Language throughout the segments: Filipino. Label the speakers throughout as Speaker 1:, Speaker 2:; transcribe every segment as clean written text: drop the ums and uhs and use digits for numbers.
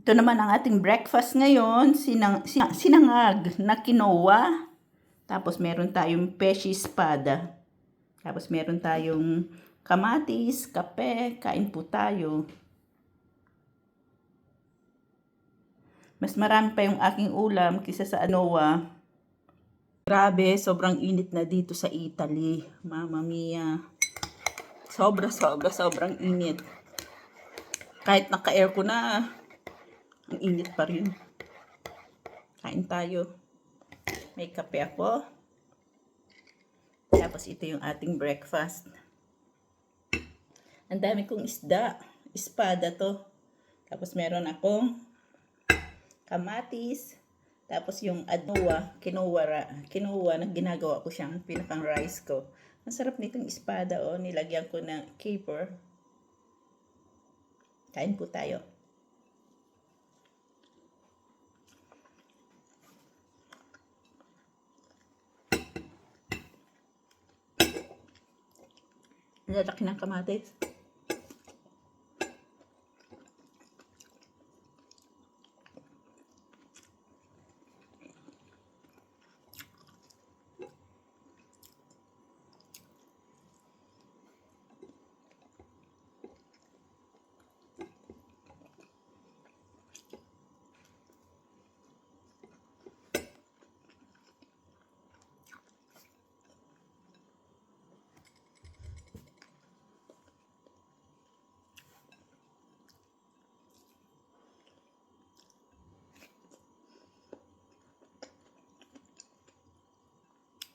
Speaker 1: Ito naman ang ating breakfast ngayon, sinangag na quinoa. Tapos meron tayong peshi espada. Tapos meron tayong kamatis, kape, kain po tayo. Mas marami pa yung aking ulam kaysa sa quinoa. Grabe, sobrang init na dito sa Italy. Mamma mia. Sobrang init. Kahit naka-aircon na, ang init pa rin. Kain tayo. May kape ako. Tapos ito yung ating breakfast. Ang dami kong isda. Espada to. Tapos meron akong kamatis. Tapos yung quinoa na ginagawa ko siyang pinakang rice ko. Ang sarap nitong espada, oh. Nilagyan ko ng caper. Kain po tayo. Lalaki ng kamatis.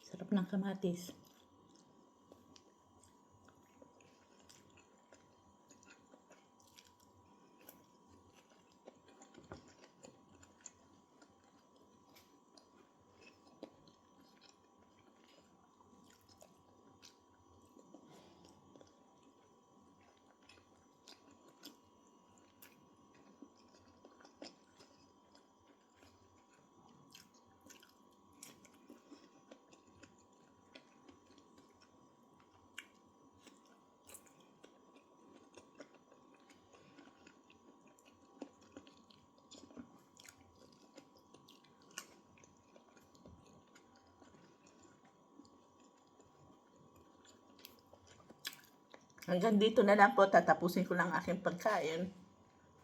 Speaker 1: Sarap ng kamatis. Hanggang dito na lang po. Tatapusin ko lang aking pagkain.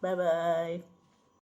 Speaker 1: Bye-bye.